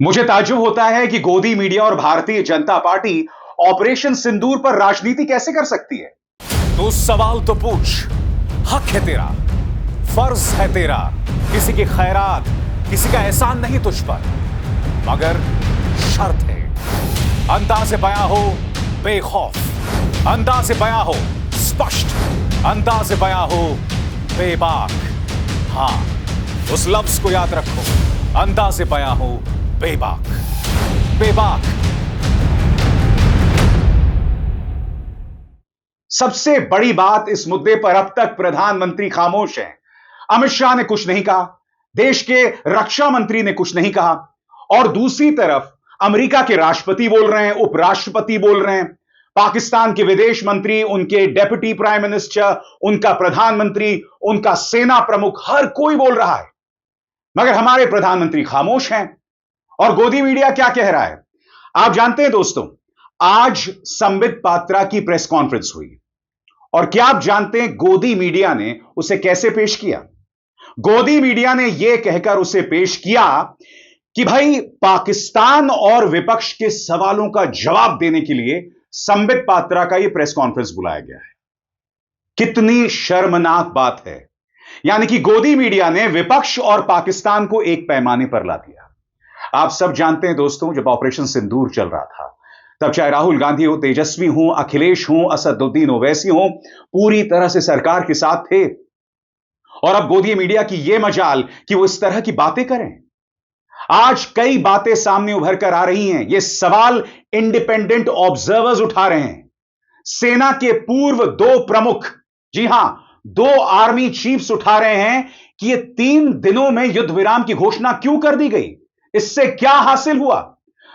मुझे ताज्जुब होता है कि गोदी मीडिया और भारतीय जनता पार्टी ऑपरेशन सिंदूर पर राजनीति कैसे कर सकती है। तू सवाल तो पूछ। हक है तेरा, फर्ज है तेरा। किसी की खैरात, किसी का एहसान नहीं तुझ पर, मगर शर्त है अंदाज़े बयां हो बेखौफ, अंदाज़े बयां हो स्पष्ट, अंदाज़े बयां हो बेबाक। हां, उस लफ्ज को याद रखो, अंदाज़े बयां हो बेबाक। बेबाक। सबसे बड़ी बात, इस मुद्दे पर अब तक प्रधानमंत्री खामोश हैं। अमित शाह ने कुछ नहीं कहा, देश के रक्षा मंत्री ने कुछ नहीं कहा, और दूसरी तरफ अमेरिका के राष्ट्रपति बोल रहे हैं, उपराष्ट्रपति बोल रहे हैं, पाकिस्तान के विदेश मंत्री, उनके डेप्यूटी प्राइम मिनिस्टर, उनका प्रधानमंत्री, उनका सेना प्रमुख, हर कोई बोल रहा है, मगर हमारे प्रधानमंत्री खामोश हैं। और गोदी मीडिया क्या कह रहा है आप जानते हैं दोस्तों। आज संबित पात्रा की प्रेस कॉन्फ्रेंस हुई, और क्या आप जानते हैं गोदी मीडिया ने उसे कैसे पेश किया। गोदी मीडिया ने यह कहकर उसे पेश किया कि भाई, पाकिस्तान और विपक्ष के सवालों का जवाब देने के लिए संबित पात्रा का यह प्रेस कॉन्फ्रेंस बुलाया गया है। कितनी शर्मनाक बात है। यानी कि गोदी मीडिया ने विपक्ष और पाकिस्तान को एक पैमाने पर ला दिया। आप सब जानते हैं दोस्तों, जब ऑपरेशन सिंदूर चल रहा था, तब चाहे राहुल गांधी हो, तेजस्वी हो, अखिलेश हो, असदुद्दीन ओवैसी हो, पूरी तरह से सरकार के साथ थे। और अब गोदी मीडिया की यह मजाल कि वो इस तरह की बातें करें। आज कई बातें सामने उभर कर आ रही हैं। यह सवाल इंडिपेंडेंट ऑब्जर्वर्स उठा रहे हैं। सेना के पूर्व दो प्रमुख, जी हां, दो आर्मी चीफ्स उठा रहे हैं कि यह 3 दिनों में युद्ध विराम की घोषणा क्यों कर दी गई, इससे क्या हासिल हुआ।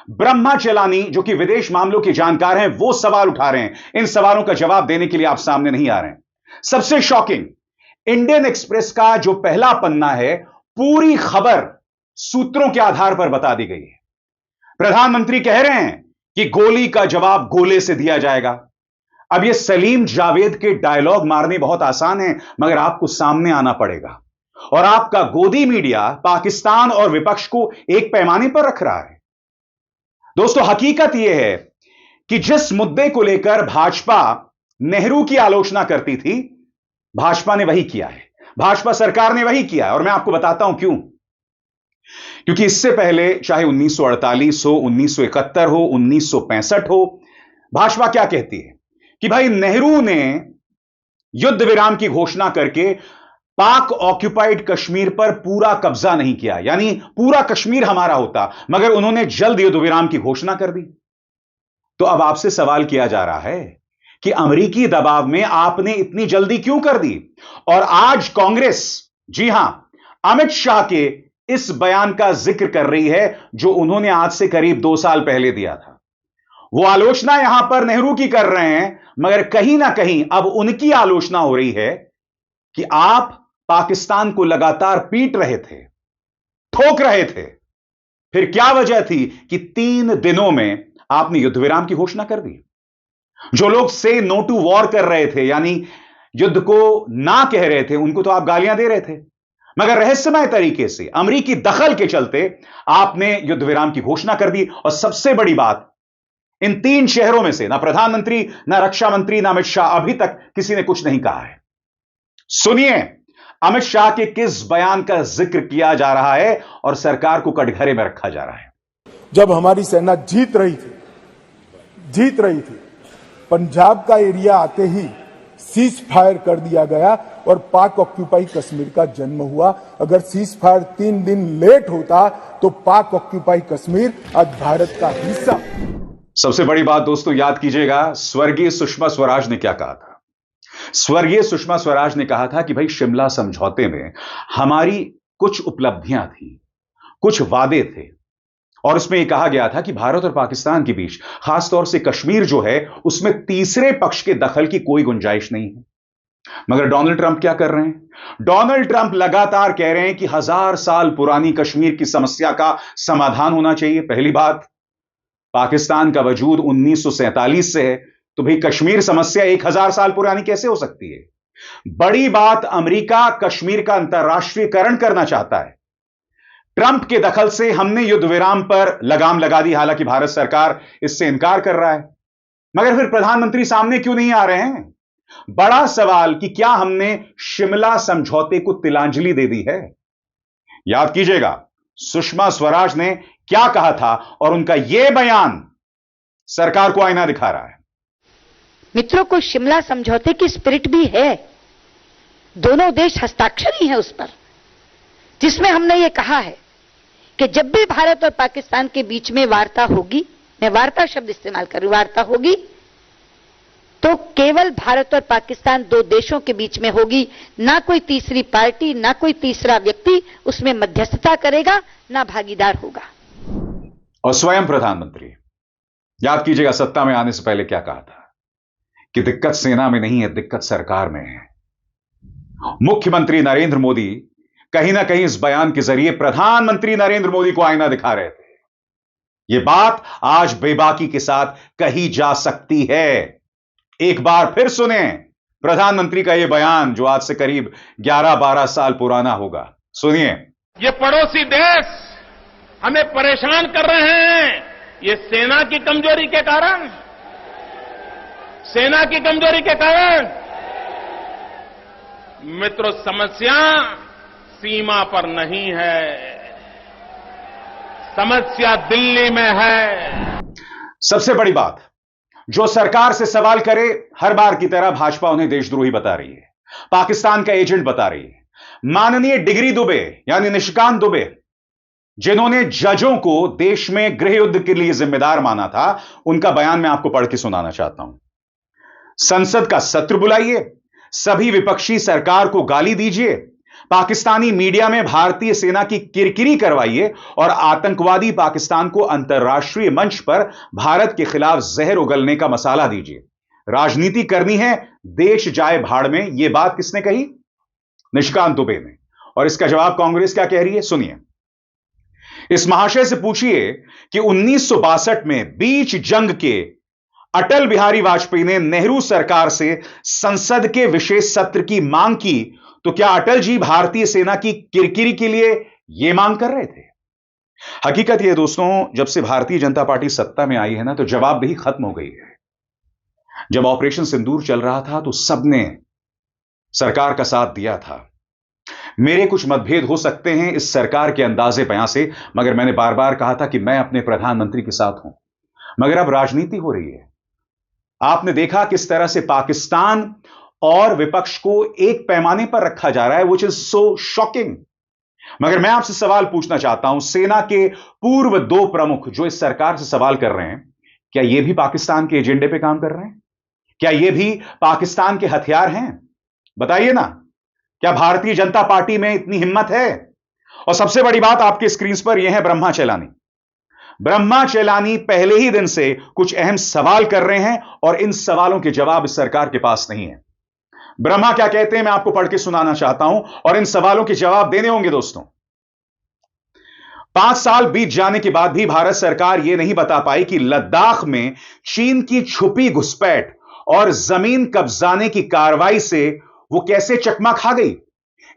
ब्रह्मा चलानी, जो कि विदेश मामलों के जानकार हैं, वो सवाल उठा रहे हैं। इन सवालों का जवाब देने के लिए आप सामने नहीं आ रहे हैं। सबसे शॉकिंग, इंडियन एक्सप्रेस का जो पहला पन्ना है, पूरी खबर सूत्रों के आधार पर बता दी गई है। प्रधानमंत्री कह रहे हैं कि गोली का जवाब गोले से दिया जाएगा। अब यह सलीम जावेद के डायलॉग मारने बहुत आसान है, मगर आपको सामने आना पड़ेगा। और आपका गोदी मीडिया पाकिस्तान और विपक्ष को एक पैमाने पर रख रहा है। दोस्तों, हकीकत यह है कि जिस मुद्दे को लेकर भाजपा नेहरू की आलोचना करती थी, भाजपा ने वही किया है, भाजपा सरकार ने वही किया है। और मैं आपको बताता हूं क्यों। क्योंकि इससे पहले चाहे 1948 हो, 1971 हो, 1965 हो, भाजपा क्या कहती है कि भाई, नेहरू ने युद्ध विराम की घोषणा करके पाक ऑक्युपाइड कश्मीर पर पूरा कब्जा नहीं किया, यानी पूरा कश्मीर हमारा होता, मगर उन्होंने जल्द युद्ध विराम की घोषणा कर दी। तो अब आपसे सवाल किया जा रहा है कि अमेरिकी दबाव में आपने इतनी जल्दी क्यों कर दी। और आज कांग्रेस, जी हां, अमित शाह के इस बयान का जिक्र कर रही है, जो उन्होंने आज से करीब 2 साल पहले दिया था। वो आलोचना यहां पर नेहरू की कर रहे हैं, मगर कहीं ना कहीं अब उनकी आलोचना हो रही है कि आप पाकिस्तान को लगातार पीट रहे थे, ठोक रहे थे। फिर क्या वजह थी कि 3 दिनों में आपने युद्ध विराम की घोषणा कर दी। जो लोग से नो टू वॉर कर रहे थे, यानी युद्ध को ना कह रहे थे, उनको तो आप गालियां दे रहे थे, मगर रहस्यमय तरीके से अमेरिकी दखल के चलते आपने युद्ध विराम की घोषणा कर दी। और सबसे बड़ी बात, इन 3 शहरों में से ना प्रधानमंत्री, ना रक्षा मंत्री, ना अमित शाह, अभी तक किसी ने कुछ नहीं कहा है। सुनिए अमित शाह के किस बयान का जिक्र किया जा रहा है और सरकार को कटघरे में रखा जा रहा है। जब हमारी सेना जीत रही थी, पंजाब का एरिया आते ही सीज फायर कर दिया गया और पाक ऑक्यूपाई कश्मीर का जन्म हुआ। अगर सीज फायर 3 दिन लेट होता तो पाक ऑक्यूपाई कश्मीर आज भारत का हिस्सा। सबसे बड़ी बात दोस्तों, याद कीजिएगा, स्वर्गीय सुषमा स्वराज ने क्या कहा था। स्वर्गीय सुषमा स्वराज ने कहा था कि भाई, शिमला समझौते में हमारी कुछ उपलब्धियां थी, कुछ वादे थे, और उसमें यह कहा गया था कि भारत और पाकिस्तान के बीच, खासतौर से कश्मीर जो है, उसमें तीसरे पक्ष के दखल की कोई गुंजाइश नहीं है। मगर डोनाल्ड ट्रंप क्या कर रहे हैं। डोनाल्ड ट्रंप लगातार कह रहे हैं कि 1000 साल पुरानी कश्मीर की समस्या का समाधान होना चाहिए। पहली बात, पाकिस्तान का वजूद 1947 से है, तो भाई कश्मीर समस्या 1000 साल पुरानी कैसे हो सकती है। बड़ी बात, अमेरिका कश्मीर का अंतर्राष्ट्रीयकरण करना चाहता है। ट्रंप के दखल से हमने युद्ध विराम पर लगाम लगा दी, हालांकि भारत सरकार इससे इनकार कर रहा है। मगर फिर प्रधानमंत्री सामने क्यों नहीं आ रहे हैं? बड़ा सवाल कि क्या हमने शिमला समझौते को तिलांजलि दे दी है? याद कीजिएगा, सुषमा स्वराज ने क्या कहा था और उनका यह बयान सरकार को आईना दिखा रहा है। मित्रों को शिमला समझौते की स्पिरिट भी है, दोनों देश हस्ताक्षरी हैं उस पर, जिसमें हमने ये कहा है कि जब भी भारत और पाकिस्तान के बीच में वार्ता होगी, मैं वार्ता शब्द इस्तेमाल कर रही हूं, वार्ता होगी तो केवल भारत और पाकिस्तान दो देशों के बीच में होगी, ना कोई तीसरी पार्टी, ना कोई तीसरा व्यक्ति उसमें मध्यस्थता करेगा, ना भागीदार होगा। और स्वयं प्रधानमंत्री, याद कीजिएगा, सत्ता में आने से पहले क्या कहा था कि दिक्कत सेना में नहीं है, दिक्कत सरकार में है। मुख्यमंत्री नरेंद्र मोदी कहीं ना कहीं इस बयान के जरिए प्रधानमंत्री नरेंद्र मोदी को आईना दिखा रहे थे। यह बात आज बेबाकी के साथ कही जा सकती है। एक बार फिर सुने प्रधानमंत्री का यह बयान, जो आज से करीब 11-12 साल पुराना होगा। सुनिए। ये पड़ोसी देश हमें परेशान कर रहे हैं, ये सेना की कमजोरी के कारण, सेना की कमजोरी के कारण। मित्रों, समस्या सीमा पर नहीं है, समस्या दिल्ली में है। सबसे बड़ी बात, जो सरकार से सवाल करे, हर बार की तरह भाजपा उन्हें देशद्रोही बता रही है, पाकिस्तान का एजेंट बता रही है। माननीय डिगरी दुबे यानी निशिकांत दुबे, जिन्होंने जजों को देश में गृह युद्ध के लिए जिम्मेदार माना था, उनका बयान मैं आपको पढ़ के सुनाना चाहता हूं। संसद का सत्र बुलाइए, सभी विपक्षी सरकार को गाली दीजिए, पाकिस्तानी मीडिया में भारतीय सेना की किरकिरी करवाइए और आतंकवादी पाकिस्तान को अंतर्राष्ट्रीय मंच पर भारत के खिलाफ जहर उगलने का मसाला दीजिए। राजनीति करनी है, देश जाए भाड़ में। यह बात किसने कही? निशिकांत दुबे ने। और इसका जवाब कांग्रेस क्या कह रही है, सुनिए। इस महाशय से पूछिए कि 1962 में बीच जंग के अटल बिहारी वाजपेयी ने नेहरू सरकार से संसद के विशेष सत्र की मांग की, तो क्या अटल जी भारतीय सेना की किरकिरी के लिए यह मांग कर रहे थे? हकीकत यह दोस्तों, जब से भारतीय जनता पार्टी सत्ता में आई है ना, तो जवाबदेही खत्म हो गई है। जब ऑपरेशन सिंदूर चल रहा था तो सबने सरकार का साथ दिया था। मेरे कुछ मतभेद हो सकते हैं इस सरकार के अंदाजे बयां से, मगर मैंने बार बार कहा था कि मैं अपने प्रधानमंत्री के साथ हूं। मगर अब राजनीति हो रही है। आपने देखा किस तरह से पाकिस्तान और विपक्ष को एक पैमाने पर रखा जा रहा है, व्हिच इज सो शॉकिंग। मगर मैं आपसे सवाल पूछना चाहता हूं, सेना के पूर्व 2 प्रमुख जो इस सरकार से सवाल कर रहे हैं, क्या यह भी पाकिस्तान के एजेंडे पे काम कर रहे हैं? क्या यह भी पाकिस्तान के हथियार हैं? बताइए ना, क्या भारतीय जनता पार्टी में इतनी हिम्मत है? और सबसे बड़ी बात, आपके स्क्रीन पर यह है ब्रह्मा चेलानी। ब्रह्मा चेलानी पहले ही दिन से कुछ अहम सवाल कर रहे हैं और इन सवालों के जवाब इस सरकार के पास नहीं है। ब्रह्मा क्या कहते हैं, मैं आपको पढ़ के सुनाना चाहता हूं और इन सवालों के जवाब देने होंगे दोस्तों। 5 साल बीत जाने के बाद भी भारत सरकार यह नहीं बता पाई कि लद्दाख में चीन की छुपी घुसपैठ और जमीन कब्जाने की कार्रवाई से वो कैसे चकमा खा गई।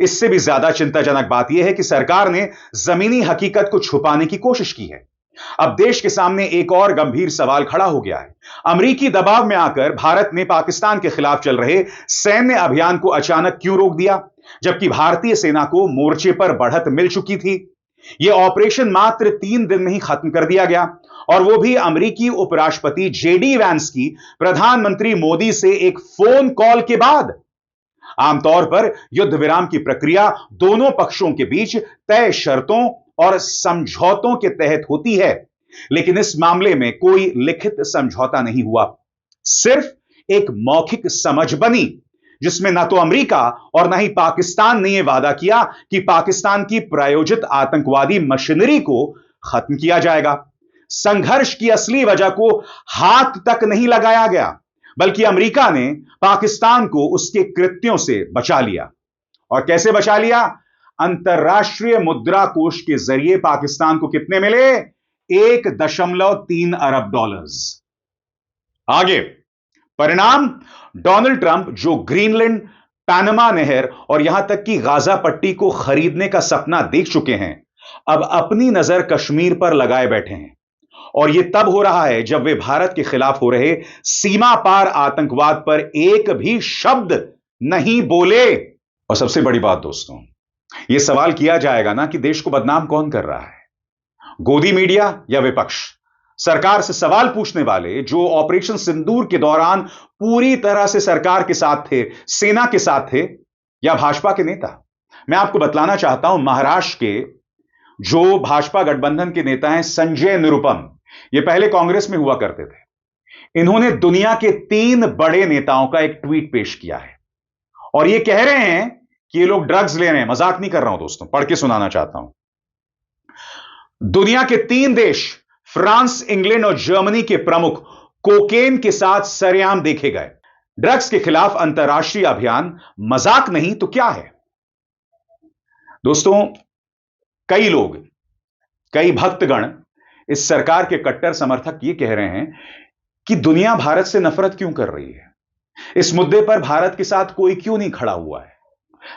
इससे भी ज्यादा चिंताजनक बात यह है कि सरकार ने जमीनी हकीकत को छुपाने की कोशिश की है। अब देश के सामने एक और गंभीर सवाल खड़ा हो गया है। अमेरिकी दबाव में आकर भारत ने पाकिस्तान के खिलाफ चल रहे सैन्य अभियान को अचानक क्यों रोक दिया, जबकि भारतीय सेना को मोर्चे पर बढ़त मिल चुकी थी। यह ऑपरेशन मात्र 3 दिन में ही खत्म कर दिया गया, और वो भी अमेरिकी उपराष्ट्रपति जेडी वैंस की प्रधानमंत्री मोदी से एक फोन कॉल के बाद। आमतौर पर युद्ध विराम की प्रक्रिया दोनों पक्षों के बीच तय शर्तों और समझौतों के तहत होती है, लेकिन इस मामले में कोई लिखित समझौता नहीं हुआ। सिर्फ एक मौखिक समझ बनी, जिसमें ना तो अमेरिका और ना ही पाकिस्तान ने यह वादा किया कि पाकिस्तान की प्रायोजित आतंकवादी मशीनरी को खत्म किया जाएगा। संघर्ष की असली वजह को हाथ तक नहीं लगाया गया, बल्कि अमेरिका ने पाकिस्तान को उसके कृत्यों से बचा लिया। और कैसे बचा लिया? अंतर्राष्ट्रीय मुद्रा कोष के जरिए पाकिस्तान को कितने मिले? 1.3 अरब डॉलर्स। आगे परिणाम, डोनाल्ड ट्रंप जो ग्रीनलैंड, पैनामा नहर और यहां तक कि गाजा पट्टी को खरीदने का सपना देख चुके हैं, अब अपनी नजर कश्मीर पर लगाए बैठे हैं और यह तब हो रहा है जब वे भारत के खिलाफ हो रहे सीमा पार आतंकवाद पर एक भी शब्द नहीं बोले। और सबसे बड़ी बात दोस्तों, यह सवाल किया जाएगा ना कि देश को बदनाम कौन कर रहा है, गोदी मीडिया या विपक्ष? सरकार से सवाल पूछने वाले जो ऑपरेशन सिंदूर के दौरान पूरी तरह से सरकार के साथ थे, सेना के साथ थे, या भाजपा के नेता? मैं आपको बतलाना चाहता हूं, महाराष्ट्र के जो भाजपा गठबंधन के नेता हैं संजय निरुपम, ये पहले कांग्रेस में हुआ करते थे। इन्होंने दुनिया के 3 बड़े नेताओं का एक ट्वीट पेश किया है और ये कह रहे हैं कि ये लोग ड्रग्स ले रहे हैं। मजाक नहीं कर रहा हूं दोस्तों, पढ़ के सुनाना चाहता हूं। दुनिया के 3 देश फ्रांस, इंग्लैंड और जर्मनी के प्रमुख कोकेन के साथ सरेआम देखे गए। ड्रग्स के खिलाफ अंतर्राष्ट्रीय अभियान मजाक नहीं तो क्या है दोस्तों? कई लोग, कई भक्तगण इस सरकार के कट्टर समर्थक ये कह रहे हैं कि दुनिया भारत से नफरत क्यों कर रही है, इस मुद्दे पर भारत के साथ कोई क्यों नहीं खड़ा हुआ है।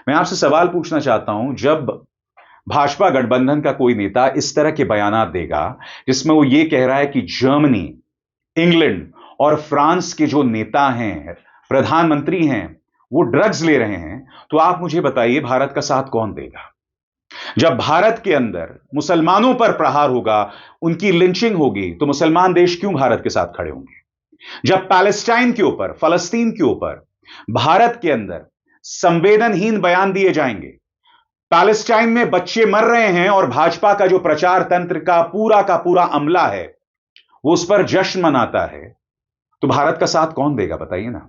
मैं आपसे सवाल पूछना चाहता हूं, जब भाजपा गठबंधन का कोई नेता इस तरह के बयानात देगा जिसमें वो ये कह रहा है कि जर्मनी, इंग्लैंड और फ्रांस के जो नेता हैं, प्रधानमंत्री हैं, वो ड्रग्स ले रहे हैं, तो आप मुझे बताइए भारत का साथ कौन देगा? जब भारत के अंदर मुसलमानों पर प्रहार होगा, उनकी लिंचिंग होगी, तो मुसलमान देश क्यों भारत के साथ खड़े होंगे? जब पैलेस्टाइन के ऊपर, फलस्तीन के ऊपर भारत के अंदर संवेदनहीन बयान दिए जाएंगे, पैलेस्टाइन में बच्चे मर रहे हैं और भाजपा का जो प्रचार तंत्र का पूरा अमला है वो उस पर जश्न मनाता है, तो भारत का साथ कौन देगा बताइए ना।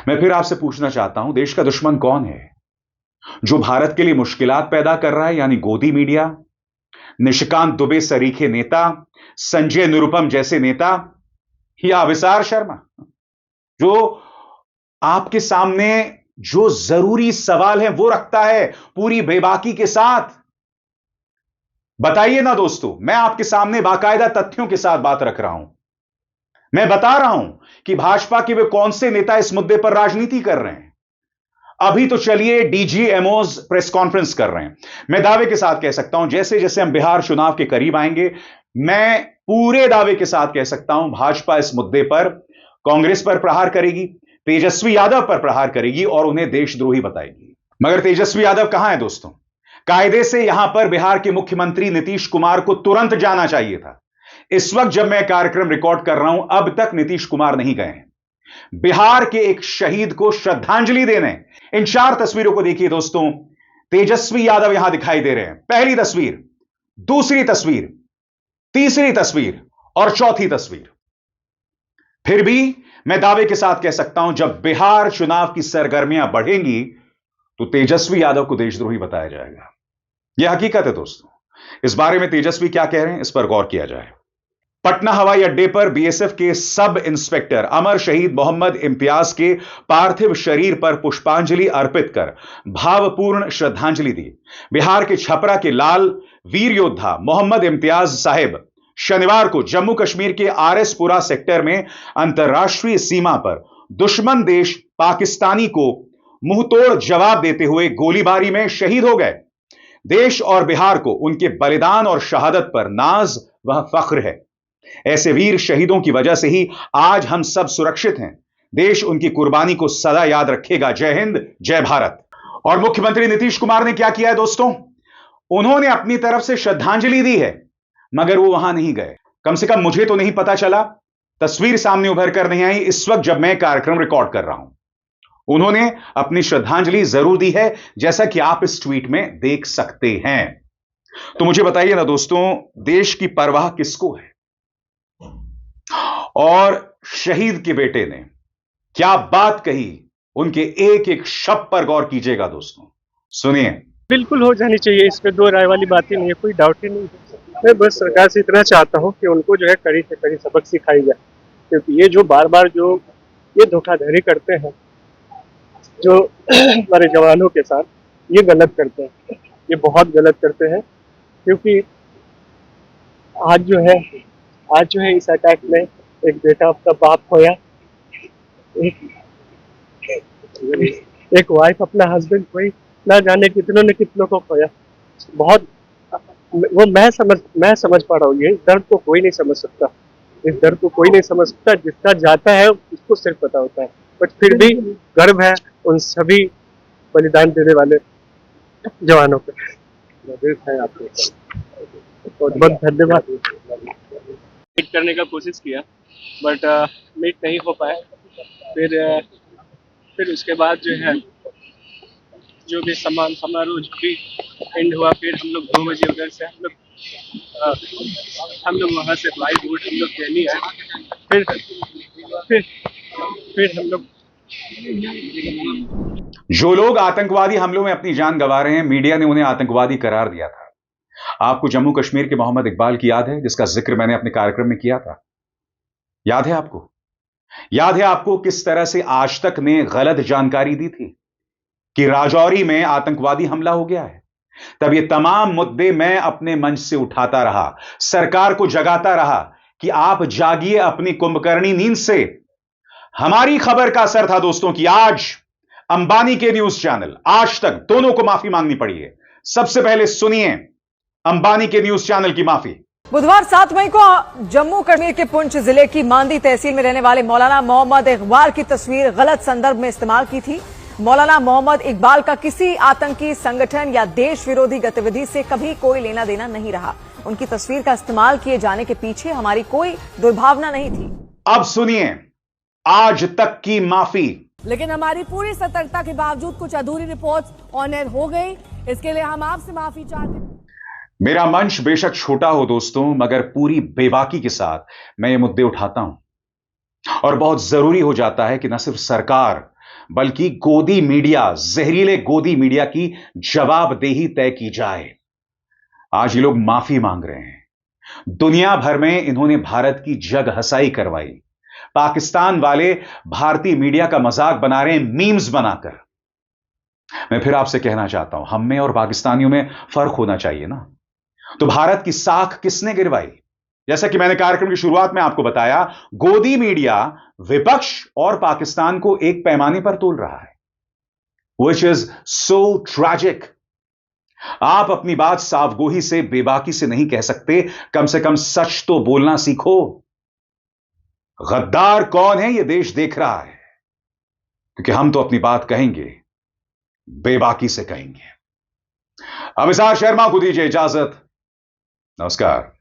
मैं फिर आपसे पूछना चाहता हूं, देश का दुश्मन कौन है जो भारत के लिए मुश्किलात पैदा कर रहा है? यानी गोदी मीडिया, निशिकांत दुबे सरीखे नेता, संजय निरुपम जैसे नेता, या अविसार शर्मा जो आपके सामने जो जरूरी सवाल है वो रखता है पूरी बेबाकी के साथ? बताइए ना दोस्तों। मैं आपके सामने बाकायदा तथ्यों के साथ बात रख रहा हूं। मैं बता रहा हूं कि भाजपा के वे कौन से नेता इस मुद्दे पर राजनीति कर रहे हैं। अभी तो चलिए डीजीएमओज प्रेस कॉन्फ्रेंस कर रहे हैं। मैं दावे के साथ कह सकता हूं, जैसे जैसे हम बिहार चुनाव के करीब आएंगे, मैं पूरे दावे के साथ कह सकता हूं भाजपा इस मुद्दे पर कांग्रेस पर प्रहार करेगी, तेजस्वी यादव पर प्रहार करेगी और उन्हें देशद्रोही बताएगी। मगर तेजस्वी यादव कहां है दोस्तों? कायदे से यहां पर बिहार के मुख्यमंत्री नीतीश कुमार को तुरंत जाना चाहिए था। इस वक्त जब मैं कार्यक्रम रिकॉर्ड कर रहा हूं, अब तक नीतीश कुमार नहीं गए हैं बिहार के एक शहीद को श्रद्धांजलि देने। इन 4 तस्वीरों को देखिए दोस्तों, तेजस्वी यादव यहां दिखाई दे रहे हैं। पहली तस्वीर, दूसरी तस्वीर, तीसरी तस्वीर और चौथी तस्वीर। फिर भी मैं दावे के साथ कह सकता हूं, जब बिहार चुनाव की सरगर्मियां बढ़ेंगी तो तेजस्वी यादव को देशद्रोही बताया जाएगा। यह हकीकत है दोस्तों। इस बारे में तेजस्वी क्या कह रहे हैं, इस पर गौर किया जाए। पटना हवाई अड्डे पर बीएसएफ के सब इंस्पेक्टर अमर शहीद मोहम्मद इम्तियाज के पार्थिव शरीर पर पुष्पांजलि अर्पित कर भावपूर्ण श्रद्धांजलि दी। बिहार के छपरा के लाल वीर योद्धा मोहम्मद इम्तियाज साहिब शनिवार को जम्मू कश्मीर के आरएसपुरा सेक्टर में अंतर्राष्ट्रीय सीमा पर दुश्मन देश पाकिस्तानी को मुंहतोड़ जवाब देते हुए गोलीबारी में शहीद हो गए। देश और बिहार को उनके बलिदान और शहादत पर नाज व फख्र है। ऐसे वीर शहीदों की वजह से ही आज हम सब सुरक्षित हैं। देश उनकी कुर्बानी को सदा याद रखेगा। जय हिंद, जय भारत। और मुख्यमंत्री नीतीश कुमार ने क्या किया है दोस्तों? उन्होंने अपनी तरफ से श्रद्धांजलि दी है, मगर वो वहां नहीं गए। कम से कम मुझे तो नहीं पता चला, तस्वीर सामने उभर कर नहीं आई इस वक्त जब मैं कार्यक्रम रिकॉर्ड कर रहा हूं। उन्होंने अपनी श्रद्धांजलि जरूर दी है, जैसा कि आप इस ट्वीट में देख सकते हैं। तो मुझे बताइए ना दोस्तों, देश की परवाह किसको है? और शहीद के बेटे ने क्या बात कही, उनके एक एक शब्द पर गौर कीजिएगा दोस्तों, सुनिए। बिल्कुल हो जानी चाहिए, इसमें दो राय वाली बात ही नहीं है, कोई डाउट ही नहीं है। मैं बस सरकार से इतना चाहता हूं कि उनको जो है कड़ी से कड़ी सबक सिखाई जाए, क्योंकि ये जो बार बार जो ये धोखाधड़ी करते हैं जो हमारे जवानों के साथ, ये गलत करते हैं, ये बहुत गलत करते हैं। क्योंकि आज जो है इस अटैक में एक बेटा अपना बाप खोया, एक वाइफ अपना हस्बैंड खोई, ना जाने कितनों ने कितनों को खोया। बहुत वो मैं समझ पा रहा हूँ। ये दर्द को कोई नहीं समझ सकता, इस दर्द को कोई नहीं समझ सकता, जिसका जाता है उसको सिर्फ पता होता है। बट फिर भी गर्व है उन सभी बलिदान देने वाले जवानों पे। है आपको बहुत बहुत धन्यवाद। मीट करने का कोशिश किया बट मीट नहीं हो पाया। फिर उसके बाद जो है जो भी सम्मान समारोह जो भी एंड हुआ, फिर हम लोग 2 बजे उधर से हम लोग वहाँ से बाई बोट हम लोग दिल्ली आए। फिर हम लोग जो लोग आतंकवादी हमलों में अपनी जान गंवा रहे हैं, मीडिया ने उन्हें आतंकवादी करार दिया था। आपको जम्मू कश्मीर के मोहम्मद इकबाल की याद है, जिसका जिक्र मैंने अपने कार्यक्रम में किया था? याद है आपको? याद है आपको किस तरह से आज तक ने गलत जानकारी दी थी कि राजौरी में आतंकवादी हमला हो गया है? तब ये तमाम मुद्दे मैं अपने मंच से उठाता रहा, सरकार को जगाता रहा कि आप जागिए अपनी कुंभकर्णी नींद से। हमारी खबर का असर था दोस्तों कि आज अंबानी के न्यूज चैनल आज तक दोनों को माफी मांगनी पड़ी है। सबसे पहले सुनिए अंबानी के न्यूज चैनल की माफी। बुधवार 7 मई को जम्मू कश्मीर के पुंछ जिले की मांदी तहसील में रहने वाले मौलाना मोहम्मद इकबाल की तस्वीर गलत संदर्भ में इस्तेमाल की थी। मौलाना मोहम्मद इकबाल का किसी आतंकी संगठन या देश विरोधी गतिविधि से कभी कोई लेना देना नहीं रहा। उनकी तस्वीर का इस्तेमाल किए जाने के पीछे हमारी कोई दुर्भावना नहीं थी। अब सुनिए आज तक की माफी। लेकिन हमारी पूरी सतर्कता के बावजूद कुछ अधूरी रिपोर्ट्स ऑन एयर हो गई, इसके लिए हम आपसे माफी चाहते हैं। मेरा मंच बेशक छोटा हो दोस्तों, मगर पूरी बेबाकी के साथ मैं ये मुद्दे उठाता हूं और बहुत जरूरी हो जाता है कि न सिर्फ सरकार बल्कि गोदी मीडिया, जहरीले गोदी मीडिया की जवाबदेही तय की जाए। आज ये लोग माफी मांग रहे हैं। दुनिया भर में इन्होंने भारत की जग हंसाई करवाई। पाकिस्तान वाले भारतीय मीडिया का मजाक बना रहे हैं मीम्स बनाकर। मैं फिर आपसे कहना चाहता हूं, हम में और पाकिस्तानियों में फर्क होना चाहिए ना। तो भारत की साख किसने गिरवाई? जैसा कि मैंने कार्यक्रम की शुरुआत में आपको बताया, गोदी मीडिया विपक्ष और पाकिस्तान को एक पैमाने पर तोल रहा है, विच इज सो ट्रैजिक। आप अपनी बात साफगोही से, बेबाकी से नहीं कह सकते, कम से कम सच तो बोलना सीखो। गद्दार कौन है यह देश देख रहा है, क्योंकि हम तो अपनी बात कहेंगे, बेबाकी से कहेंगे। अभिसार शर्मा को दीजिए इजाजत। नमस्कार।